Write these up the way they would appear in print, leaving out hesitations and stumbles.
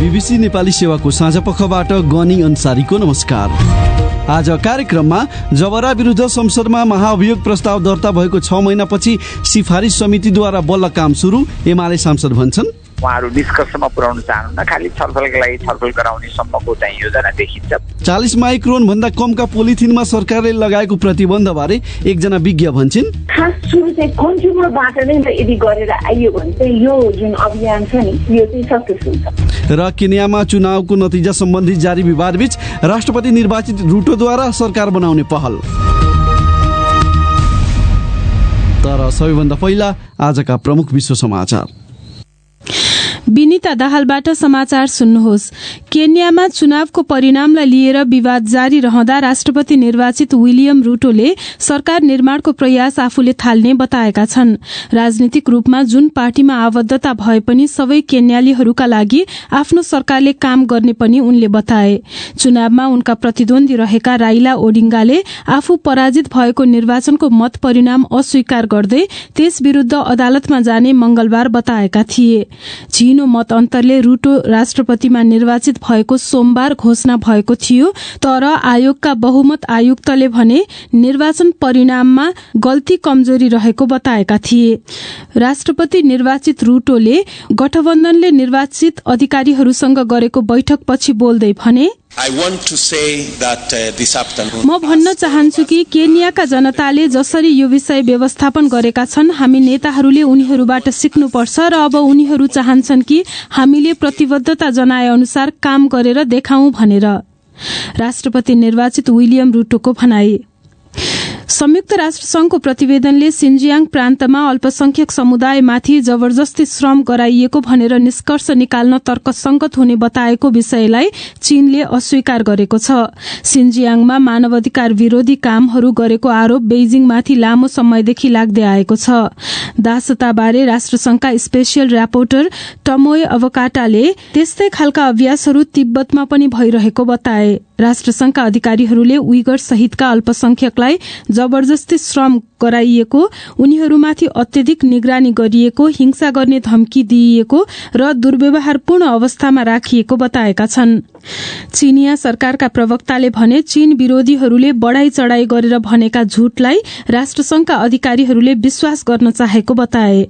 BBC Nepali सेवाको साँझपखबाट गनी अन्सारीको नमस्कार। आज कार्यक्रममा जबरा विरुद्ध संसदमा महाअभियोग प्रस्ताव दर्ता भएको 6 महिनापछि सिफारिस समितिद्वारा बल्ल काम सुरु, एमाले सांसद भन्छन्। उहाँहरू निष्कर्षमा पुर्याउन चाहनुहुन्न, खालि छलफलका लागि छलफल गराउने सम्मको चाहिँ योजना देखिन्छ। 40 माइक्रोन भन्दा कमका पोलिथिनमा सरकारले लगाएको प्रतिबन्ध बारे एकजना विज्ञ भन्छन्। खास सुरु चाहिँ कन्ज्युमरबाट नै यदि गरेर आइयो भने चाहिँ यो जुन अभियान छ नि यो चाहिँ सक्सेसफुल छ। र केन्यामा चुनावको नतिजा सम्बन्धी जारी विवादबीच राष्ट्रपति निर्वाचित रुटोद्वारा सरकार बनाउने पहल। तर सबैभन्दा पहिला आजका प्रमुख विश्व समाचार। विनिता दाहालबाट समाचार सुन्नुहोस्। केन्यामा चुनावको परिणामलाई लिएर विवाद जारी रहँदा राष्ट्रपति निर्वाचित विलियम रुटोले सरकार निर्माणको प्रयास आफूले थाल्ने बताएका छन्। राजनीतिक रूपमा जुन पार्टीमा आबद्धता भए पनि सबै केन्यालीहरूका लागि आफ्नो सरकारले काम गर्ने पनि उनले बताए। चुनावमा उनका प्रतिद्वन्दी रहेका राइला ओडिंगाले आफू पराजित भएको निर्वाचनको मत परिणाम अस्वीकार गर्दै त्यस विरूद्ध अदालतमा जाने मंगलबार बताएका थिए। झिनो मत अन्तरले रुटो राष्ट्रपतिमा निर्वाचित भएको सोमबार घोषणा भएको थियो, तर आयोगका बहुमत आयुक्तले भने निर्वाचन परिणाममा गल्ती कमजोरी रहेको बताएका थिए। राष्ट्रपति निर्वाचित रुटोले गठबन्धनले निर्वाचित अधिकारीहरूसँग गरेको बैठकपछि बोल्दै भने, म भन्न चाहन्छु कि केन्याका जनताले जसरी यो विषय व्यवस्थापन गरेका छन् हामी नेताहरूले उनीहरूबाट सिक्नुपर्छ र अब उनीहरू चाहन्छन् कि हामीले प्रतिबद्धता जनाए अनुसार काम गरेर देखाउँ भनेर। राष्ट्रपति निर्वाचित विलियम रुटोको भनाई। संयुक्त राष्ट्र संघको प्रतिवेदनले सिन्जियाङ प्रान्तमा अल्पसंख्यक समुदायमाथि जबरजस्ती श्रम गराइएको भनेर निष्कर्ष निकाल्न तर्कसंगत हुने बताएको विषयलाई चीनले अस्वीकार गरेको छ। सिन्जियाङमा मानवाधिकार विरोधी कामहरू गरेको आरोप बेइजिङमाथि लामो समयदेखि लाग्दै आएको छ। दासताबारे राष्ट्रसंघका स्पेशल रापोर्टर टमोय अवकाटाले त्यस्तै खालका अभ्यासहरू तिब्बतमा पनि भइरहेको बताए। राष्ट्रसंघका अधिकारीहरूले उइगर सहितका अल्पसंख्यकलाई जबरजस्ती श्रम गराइएको, उनीहरूमाथि अत्यधिक निगरानी गरिएको, हिंसा गर्ने धम्की दिइएको र दुर्व्यवहारपूर्ण अवस्थामा राखिएको बताएका छन्। चीनिया सरकारका प्रवक्ताले भने चीन विरोधीहरूले बढ़ाई चढ़ाई गरेर भनेका झुटलाई राष्ट्रसंघका अधिकारीहरूले विश्वास गर्न चाहेको बताए।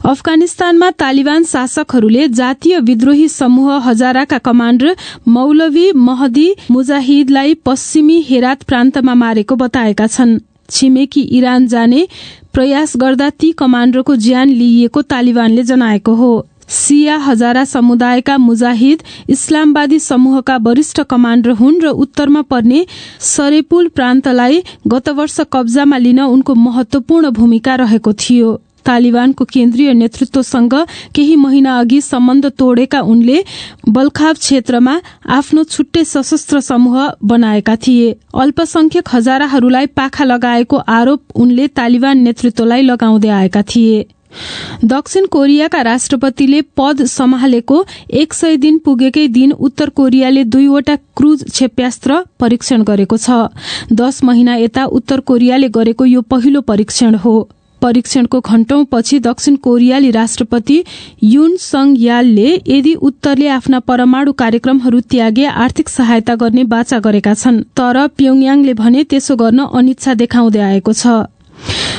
अफगानिस्तानमा तालिबान शासकहरूले जातीय विद्रोही समूह हजाराका कमाण्डर मौलवी महदी मुजाहिदलाई पश्चिमी हेरात प्रान्तमा मारेको बताएका छन्। छिमेकी इरान जाने प्रयास गर्दा ती कमाण्डरको ज्यान लिइएको तालिबानले जनाएको हो। सिया हजारा समुदायका मुजाहिद इस्लामवादी समूहका वरिष्ठ कमाण्डर हुन् र उत्तरमा पर्ने सरेपुल प्रान्तलाई गत वर्ष कब्जामा लिन उनको महत्वपूर्ण भूमिका रहेको थियो। तालिबानको केन्द्रीय नेतृत्वसँग केही महिना अघि सम्बन्ध तोडेका उनले बल्खाव क्षेत्रमा आफ्नो छुट्टै सशस्त्र समूह बनाएका थिए। अल्पसंख्यक हजाराहरूलाई पाखा लगाएको आरोप उनले तालिबान नेतृत्वलाई लगाउँदै आएका थिए। दक्षिण कोरियाका राष्ट्रपतिले पद सम्हालेको 100 दिन पुगेकै दिन उत्तर कोरियाले 2वटा क्रूज क्षेप्यास्त्र परीक्षण गरेको छ। 10 महिना यता उत्तर कोरियाले गरेको यो पहिलो परीक्षण हो। परीक्षणको घण्टौंपछि दक्षिण कोरियाली राष्ट्रपति युन सङ यालले यदि उत्तरले आफ्ना परमाणु कार्यक्रमहरू त्यागे आर्थिक सहायता गर्ने वाचा गरेका छन्, तर प्योङयाङले भने त्यसो गर्न अनिच्छा देखाउँदै आएको छ।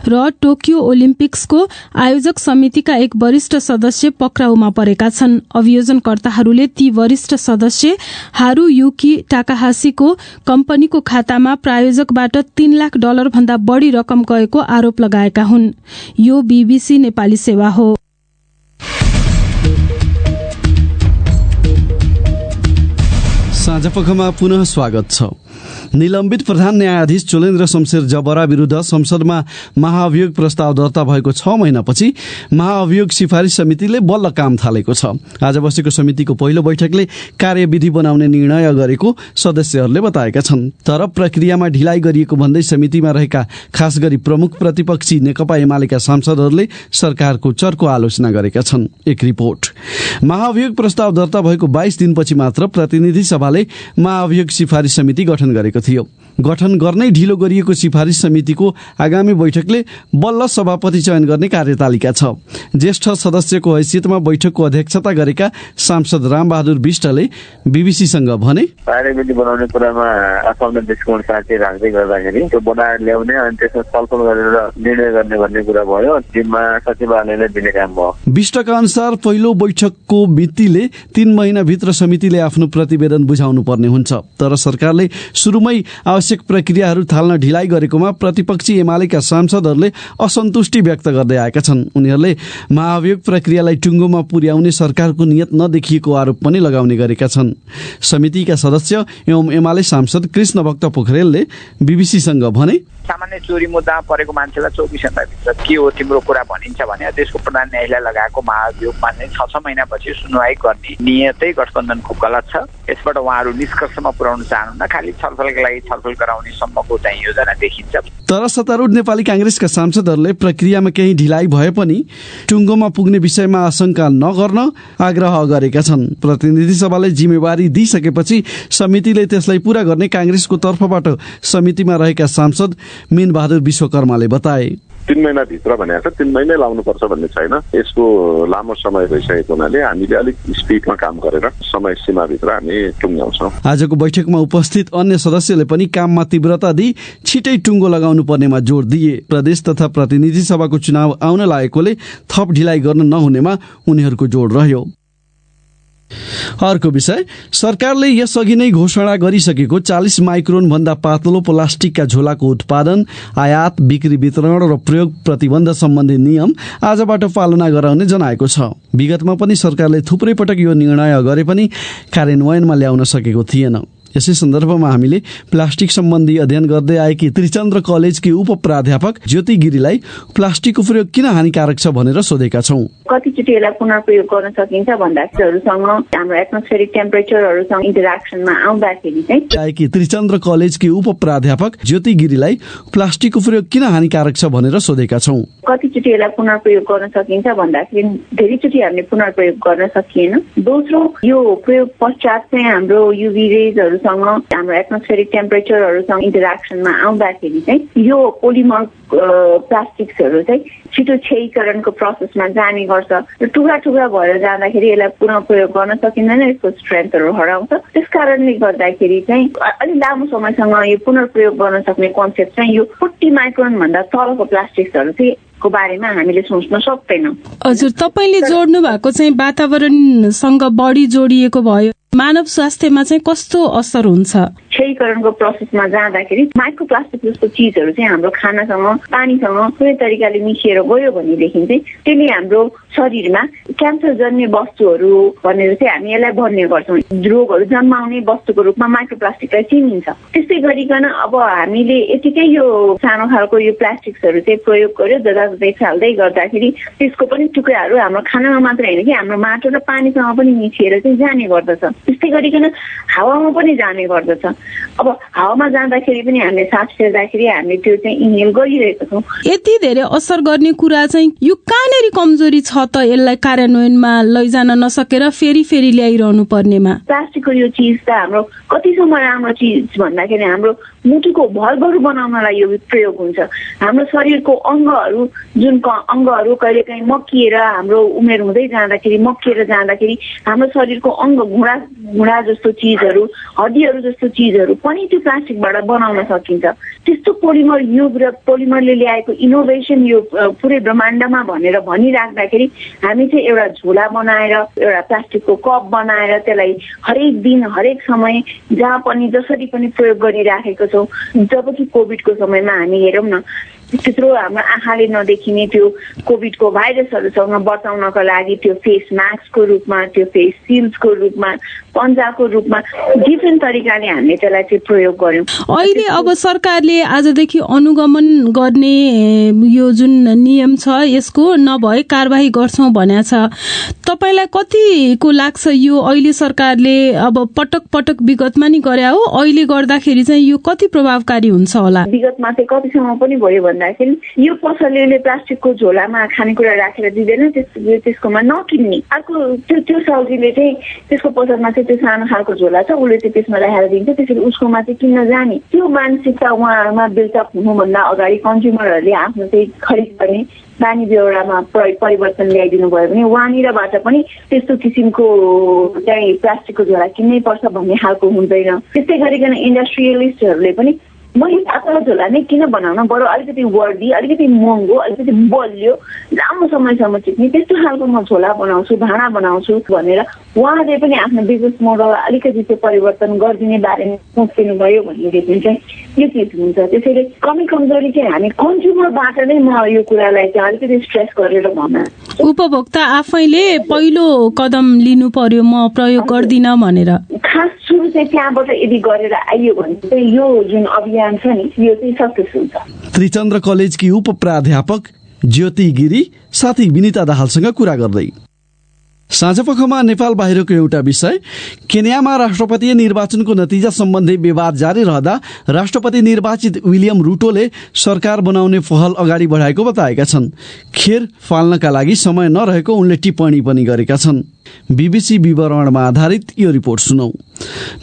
र टोकियो ओलिम्पिक्सको आयोजक समितिका एक वरिष्ठ सदस्य पक्राउमा परेका छन्। अभियोजनकर्ताहरूले ती वरिष्ठ सदस्य हारुयुकी टाकाहासीको कम्पनीको खातामा प्रायोजकबाट $3 लाख भन्दा बढ़ी रकम गएको आरोप लगाएका हुन्। यो बीबीसी नेपाली सेवा हो। साँझपखमा पुनः स्वागत छ। निलम्बित प्रधान न्यायाधीश चोलेन्द्र शमशेर जबरा विरुद्ध संसदमा महाअभियोग प्रस्ताव दर्ता भएको 6 महिनापछि महाअभियोग सिफारिस समितिले बल्ल काम थालेको छ। आज बसेको समितिको पहिलो बैठकले कार्यविधि बनाउने निर्णय गरेको सदस्यहरूले बताएका छन्। तर प्रक्रियामा ढिलाइ गरिएको भन्दै समितिमा रहेका खास गरी प्रमुख प्रतिपक्षी नेकपा एमालेका सांसदहरूले सरकारको चर्को आलोचना गरेका छन्। एक रिपोर्ट। महाभियोग प्रस्ताव दर्ता भएको 22 दिनपछि मात्र प्रतिनिधि सभाले महाभियोग सिफारिस समिति गठन गरेको थियो। गठन गर्नै ढिलो गरिएको सिफारिस समितिको आगामी बैठकले बल्ल सभापति चयन गर्ने कार्यतालिका छ। ज्येष्ठ सदस्यको हैसियतमा बैठकको अध्यक्षता गरेका सांसद रामबहादुर विष्टले बीबीसीसँग भने, कार्यविधि बनाउने कुरामा आफ्नो दृष्टिकोण साथै राख्दै गर्दाखेरि त्यो बनाएर ल्याउने अनि त्यसमा छलफल गरेर निर्णय गर्ने भन्ने कुरा भयो। जिम्मा सचिवालयले दिने काम भयो। विष्टका अनुसार पहिलो बैठकको मितिले 3 महिनाभित्र समितिले आफ्नो प्रतिवेदन बुझाउनु पर्ने हुन्छ। तर सरकारले सुरुमै आवश्यक प्रक्रियाहरू थाल्न ढिलाइ गरेकोमा प्रतिपक्षी एमालेका सांसदहरूले असन्तुष्टि व्यक्त गर्दै आएका छन्। उनीहरूले महाभियोग प्रक्रियालाई टुङ्गोमा पुर्याउने सरकारको नियत नदेखिएको आरोप पनि लगाउने गरेका छन्। समितिका सदस्य एवं एमाले सांसद कृष्ण भक्त पोखरेलले बीबीसीसँग भने, सामान्य चोरी मुद्दामा परेको मान्छेलाई 24 घण्टाभित्र के हो तिम्रो कुरा भनिन्छ भने त्यसको प्रधान न्यायालय लगाएको महाभियोगमा नै 6 महिनापछि सुनवाई गर्ने नियतै गठबन्धनको गलत छ। यसबाट उहाँहरू निष्कर्षमा पुर्याउन चाहनुहुन्न, खालि छलफलका लागि छलफल गराउने सम्मको चाहिँ योजना देखिन्छ। तर सत्तारूढ नेपाली कांग्रेसका सांसदहरूले प्रक्रियामा केही ढिलाइ भए पनि टुङ्गोमा पुग्ने विषयमा आशंका नगर्न आग्रह गरेका छन्। प्रतिनिधि सभाले जिम्मेवारी दिइसकेपछि समितिले त्यसलाई पूरा गर्ने कांग्रेसको तर्फबाट समितिमा रहेका सांसद मीन बहादुर विश्वकर्माले बताए। 3 महिनाभित्र भनेको छ, 3 महिनै लाउनुपर्छ भन्ने छैन। यसको लामो समय भइसकेको हुनाले हामीले अलिक स्पिडमा काम गरेर समय सीमाभित्र हामी टुङ्ग्याउँछौँ। आजको बैठकमा उपस्थित अन्य सदस्यले पनि काममा तीव्रता दिई छिटै टुङ्गो लगाउनु पर्नेमा जोड दिए। प्रदेश तथा प्रतिनिधि सभाको चुनाव आउन लागेकोले थप ढिलाइ गर्न नहुनेमा उनीहरूको जोड रह्यो। अर्को विषय, सरकारले यसअघि नै घोषणा गरिसकेको 40 माइक्रोन भन्दा पातलो प्लास्टिकका झोलाको उत्पादन, आयात, बिक्री, वितरण र प्रयोग प्रतिबन्ध सम्बन्धी नियम आजबाट पालना गराउने जनाएको छ। विगतमा पनि सरकारले थुप्रै पटक यो निर्णय गरे पनि कार्यान्वयनमा ल्याउन सकेको थिएन। यसै सन्दर्भमा हामीले प्लास्टिक सम्बन्धी अध्ययन गर्दै आएकी त्रिचन्द्र कलेजकी उप प्राध्यापक ज्योति गिरीलाई प्लास्टिकको प्रयोग किन हानिकारक छ भनेर सोधेका छौं। कतिचोटि यसलाई पुनर्प्रयोग गर्न सकिन्छ भन्दाखेरिहरूसँग हाम्रो एटमोस्फेरिक टेम्परेचरहरूसँग इन्टरेक्सनमा आउँदाखेरि चाहिँ आएकी त्रिचन्द्र कलेजकी उप प्राध्यापक ज्योति गिरीलाई प्लास्टिकको प्रयोग किन हानिकारक छ भनेर सोधेका छौं। कतिचोटि यसलाई पुनर्प्रयोग गर्न सकिन्छ भन्दाखेरि धेरैचोटि हामीले पुनर्प्रयोग गर्न सकिएन। दोस्रो, यो प्रयोग पश्चात चाहिँ हाम्रो युभी रेजहरू हाम्रो एटमोस्फेरिक टेम्परेचरहरूसँग इन्टरेक्सनमा आउँदाखेरि चाहिँ यो पोलिमर प्लास्टिक्सहरू चाहिँ छिटो क्षयीकरणको प्रोसेसमा जाने गर्छ र टुक्रा टुक्रा भएर जाँदाखेरि यसलाई पुनः प्रयोग गर्न सकिँदैन, यसको स्ट्रेन्थहरू हराउँछ। त्यस कारणले गर्दाखेरि चाहिँ अलि लामो समयसँग यो पुनर्प्रयोग गर्न सक्ने कन्सेप्ट चाहिँ यो 40 माइक्रोन भन्दा तलको प्लास्टिक्सहरू चाहिँ को बारेमा हामीले सोच्न सक्दैनौँ। हजुर, तपाईँले जोड्नु भएको चाहिँ वातावरणसँग बढी जोडिएको भयो, मानव स्वास्थ्यमा चाहिँ कस्तो असर हुन्छ? क्षयीकरणको प्रोसेसमा जाँदाखेरि माइक्रोप्लास्टिक जस्तो चिजहरू चाहिँ हाम्रो खानासँग, पानीसँग कुनै तरिकाले मिसिएर गयो भनेदेखि चाहिँ त्यसले हाम्रो शरीरमा क्यान्सर जन्ने वस्तुहरू भनेर चाहिँ हामी यसलाई भन्ने गर्छौँ। रोगहरू जन्माउने वस्तुको रूपमा माइक्रोप्लास्टिकलाई चिनिन्छ। त्यस्तै गरिकन अब हामीले यतिकै यो सानो खालको यो प्लास्टिक्सहरू चाहिँ प्रयोग गर्यो, जताततै फाल्दै गर्दाखेरि त्यसको पनि टुक्राहरू हाम्रो खानामा मात्र होइन कि हाम्रो माटो र पानीसँग पनि मिसिएर चाहिँ जाने गर्दछ। त्यस्तै गरिकन हावामा पनि जाने गर्दछ। अब हावामा जाँदाखेरि पनि हामीले सास फेर्दाखेरि हामीले त्यो चाहिँ इनहेल गरिरहेका छौँ। यति धेरै असर गर्ने कुरा चाहिँ यो कहाँनेरि कमजोरी छ त यसलाई कार्यान्वयनमा लैजान नसकेर फेरि ल्याइरहनु पर्नेमा? प्लास्टिकको यो चिज त हाम्रो कतिसम्म राम्रो चिज भन्दाखेरि हाम्रो मुटुको भलहरू बनाउनलाई यो प्रयोग हुन्छ। हाम्रो शरीरको अङ्गहरू जुन अङ्गहरू कहिलेकाहीँ मक्किएर हाम्रो उमेर हुँदै जाँदाखेरि मक्किएर जाँदाखेरि हाम्रो शरीरको अङ्ग घुँडा जस्तो चिजहरू, हड्डीहरू जस्तो चिजहरू पनि त्यो प्लास्टिकबाट बनाउन सकिन्छ। त्यस्तो पोलिमर युग र पोलिमरले ल्याएको इनोभेसन यो पुरै ब्रह्माण्डमा भनेर भनिराख्दाखेरि हामी चाहिँ एउटा झोला बनाएर, एउटा प्लास्टिकको कप बनाएर त्यसलाई हरेक दिन हरेक समय जहाँ पनि जसरी पनि प्रयोग गरिराखेको छौँ। जबकि कोभिडको समयमा हामी हेरौँ न, त्यत्रो हाम्रो आँखाले नदेखिने त्यो कोभिडको भाइरसहरूसँग बचाउनको लागि त्यो फेस मास्कको रूपमा, त्यो फेस सिल्डको रूपमा पन्जाको रूपमा डिफ्रेन्ट तरिकाले हामीले त्यसलाई चाहिँ प्रयोग गर्यौँ। अहिले अब सरकारले आजदेखि अनुगमन गर्ने यो जुन नियम छ यसको नभए कारबाही गर्छौं भनेको छ। तपाईलाई कतिको लाग्छ यो अहिले सरकारले अब पटक पटक विगतमा नि गरे हो, अहिले गर्दाखेरि चाहिँ यो कति प्रभावकारी हुन्छ होला? विगतमा चाहिँ कतिसम्म पनि भयो भन्दाखेरि यो पसलेले प्लास्टिकको झोलामा खानेकुरा राखेर दिँदैन, त्यसकोमा नकिन्ने। अर्को त्यो सब्जीले चाहिँ त्यसको पसलमा चाहिँ त्यो सानो खालको झोला छ, उसले चाहिँ त्यसमा राखेर दिन्छ, त्यसरी उसकोमा चाहिँ किन्न जाने। त्यो मानसिकता उहाँमा बिल्डअप हुनुभन्दा अगाडि कन्ज्युमरहरूले आफ्नो चाहिँ खरिद गर्ने बानी बेहोरामा परिवर्तन ल्याइदिनु भयो भने वहाँनिरबाट पनि त्यस्तो किसिमको चाहिँ प्लास्टिकको झोला किन्नै पर्छ भन्ने खालको हुँदैन। त्यस्तै गरिकन इन्डस्ट्रियलिस्टहरूले पनि मैले पातलो झोला नै किन बनाउन, बरु अलिकति वर्दी, अलिकति महँगो, अलिकति बलियो, लामो समयसम्म टिक्ने त्यस्तो खालको म झोला बनाउँछु, भाँडा बनाउँछु भनेर उहाँले पनि आफ्नो बिजनेस मोडल अलिकति चाहिँ परिवर्तन गरिदिने बारेमा सोचिदिनु भयो भनेदेखि चाहिँ यो चिज हुन्छ। त्यसैले कमी कमजोरी चाहिँ हामी कन्ज्युमरबाट नै म यो कुरालाई चाहिँ अलिकति स्ट्रेस गरेर भन्न, उपभोक्ता आफैले पहिलो कदम लिनु पर्यो म प्रयोग गर्दिन भनेर। खास सुरु चाहिँ त्यहाँबाट यदि गरेर आइयो भने चाहिँ यो जुन अभियान छ नि यो चाहिँ सक्सेसफुल छ। त्रिचन्द्र कलेजकी उप प्राध्यापक ज्योति गिरी साथी विनिता दाहालसँग कुरा गर्दै। साँझपखमा नेपाल बाहिरको एउटा विषय, केन्यामा राष्ट्रपतीय निर्वाचनको नतिजा सम्बन्धी विवाद जारी रहँदा राष्ट्रपति निर्वाचित विलियम रुटोले सरकार बनाउने पहल अगाडि बढाएको बताएका छन्। खेर फाल्नका लागि समय नरहेको उनले टिप्पणी पनि गरेका छन्। बीबीसी विवरणमा आधारित यो रिपोर्ट सुनौ।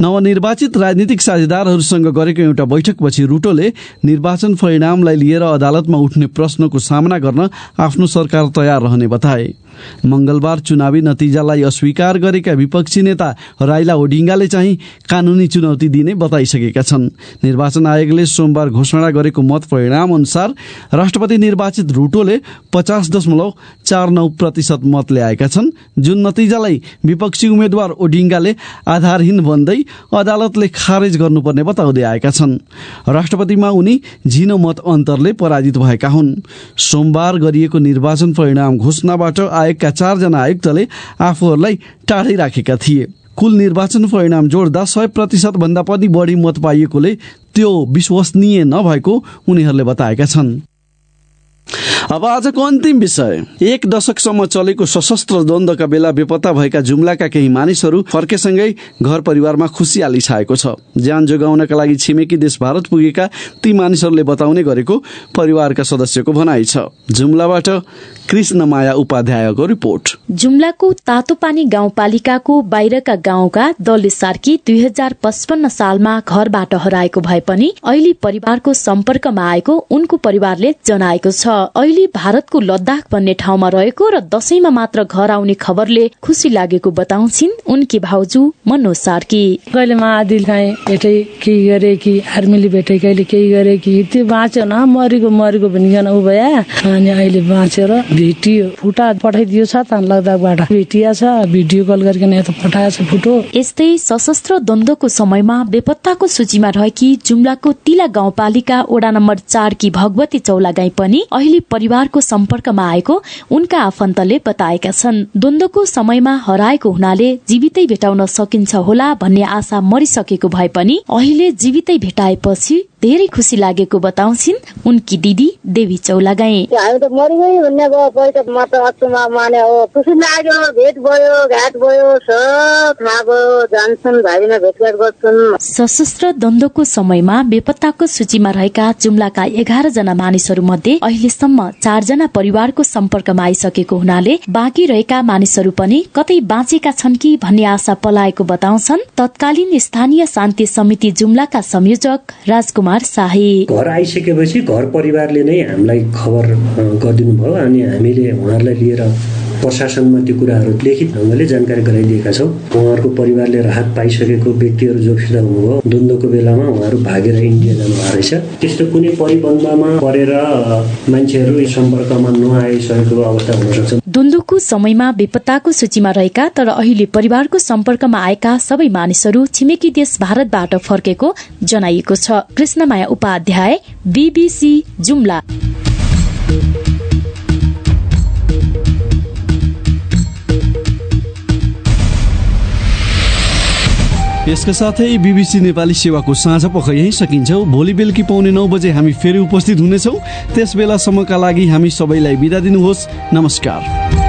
नवनिर्वाचित राजनीतिक साझेदारहरूसँग गरेको एउटा बैठकपछि रुटोले निर्वाचन परिणामलाई लिएर अदालतमा उठ्ने प्रश्नको सामना गर्न आफ्नो सरकार तयार रहने बताए। मंगलबार चुनावी नतिजालाई अस्वीकार गरेका विपक्षी नेता राइला ओडिङ्गाले चाहिँ कानूनी चुनौती दिने बताइसकेका छन्। निर्वाचन आयोगले सोमबार घोषणा गरेको मत परिणाम अनुसार राष्ट्रपति निर्वाचित रुटोले 50.49% मत ल्याएका छन्, जुन नतिजालाई विपक्षी उम्मेद्वार ओडिङ्गाले आधारहीन भन्दै अदालतले खारेज गर्नुपर्ने बताउँदै आएका छन्। राष्ट्रपतिमा उनी झिनो मत अन्तरले पराजित भएका हुन्। सोमबार गरिएको निर्वाचन परिणाम घोषणाबाट आयोगका 4 जना आयुक्तले आफूहरूलाई टाढै राखेका थिए। कुल निर्वाचन परिणाम जोड्दा 100% भन्दा पनि बढी मत पाइएकोले त्यो विश्वसनीय नभएको उनीहरूले बताएका छन्। अब आजको अन्तिम विषय, 1 दशकसम्म चलेको सशस्त्र द्वन्द्वका बेला बेपत्ता भएका जुम्लाका केही मानिसहरू फर्केसँगै घर परिवारमा खुसियाली छाएको छ। ज्यान जोगाउनका लागि छिमेकी देश भारत पुगेका ती मानिसहरूले बताउने गरेको परिवारका सदस्यको भनाइ छ। जुम्लाबाट कृष्णमाया उपाध्यायको रिपोर्ट। जुम्लाको तातोपानी गाउँपालिकाको बाहिरका गाउँका दलले सार्की 2055 सालमा घरबाट हराएको भए पनि अहिले परिवारको सम्पर्कमा आएको उनको परिवारले जनाएको छ। अहिले भारतको लद्दाख भन्ने ठाउँमा रहेको र दशैंमा मात्र घर आउने खबरले खुसी लागेको बताउँछिन् उनकी भाउजू मनोज सार्की। कहिले महादिल खाएँ भेटै केही गरे कि आर्मीले भेटे कहिले केही गरे कि त्यो बाँच्यो न मरेको भनिकन उ भए अनि अहिले बाँचेर भेटियो। फुटा पठाइदियो छ त लद्दाखबाट भेटिया छ, भिडियो कल गरिकन यता पठाएको छ फोटो। यस्तै सशस्त्र द्वन्द्वको समयमा बेपत्ताको सूचीमा रहेकी जुम्लाको तिला गाउँपालिका वडा नम्बर 4 की भगवती चौलागाई पनि अहिले परिवारको सम्पर्कमा आएको उनका आफन्तले बताएका छन्। द्वन्द्वको समयमा हराएको हुनाले जीवितै भेटाउन सकिन्छ होला भन्ने आशा मरिसकेको भए पनि अहिले जीवितै भेटाएपछि धेरै खुसी लागेको बताउँछिन् उनकी दिदी देवी चौलागाई। हामी त मरिगयो भन्ने बैठक म त अचुमा माने हो, खुसी लाग्यो, भेट भयो, घाट भयो, सब थाहा भयो, जान्छन् भाइमा भेटघाट गर्छन्। सशस्त्र द्वन्द्वको समयमा बेपत्ताको सूचीमा रहेका जुम्लाका 11 जना मानिसहरू मध्ये अहिलेसम्म 4 जना परिवारको सम्पर्कमा आइसकेको हुनाले बाँकी रहेका मानिसहरू पनि कतै बाँचेका छन् कि भन्ने आशा पलाएको बताउँछन् तत्कालीन स्थानीय शान्ति समिति जुम्लाका संयोजक राजकुमार शाही। घर आइसकेपछि घर परिवारले नै हामीलाई खबर गरिदिनु भयो अनि हामीले उहाँहरूलाई लिएर प्रशासनमा त्यो कुराहरू लिखित ढङ्गले जानकारी गराइदिएका छौँ। उहाँहरूको परिवारले राहत पाइसकेको व्यक्तिहरू जोखित हुनुभयो। द्वन्द्वको बेलामा उहाँहरू भागेर इन्डिया जानुभएको रहेछ। त्यस्तो कुनै परिबन्धमा परेर मान्छेहरू सम्पर्कमा नआइसकेको अवस्था हुन सक्छ। द्वन्द्वको समयमा बेपत्ताको सूचीमा रहेका तर अहिले परिवारको सम्पर्कमा आएका सबै मानिसहरू छिमेकी देश भारतबाट फर्केको जनाइएको छ। कृष्णमाया उपाध्याय, बीबीसी जुम्ला। यसका साथै BBC नेपाली सेवाको साँझ पख यही सकिन्छ। भोलि बेलुकी 9:15 बजे हामी फेरि उपस्थित हुनेछौँ। त्यस बेलासम्मका लागि हामी सबैलाई बिदा दिनुहोस्। नमस्कार।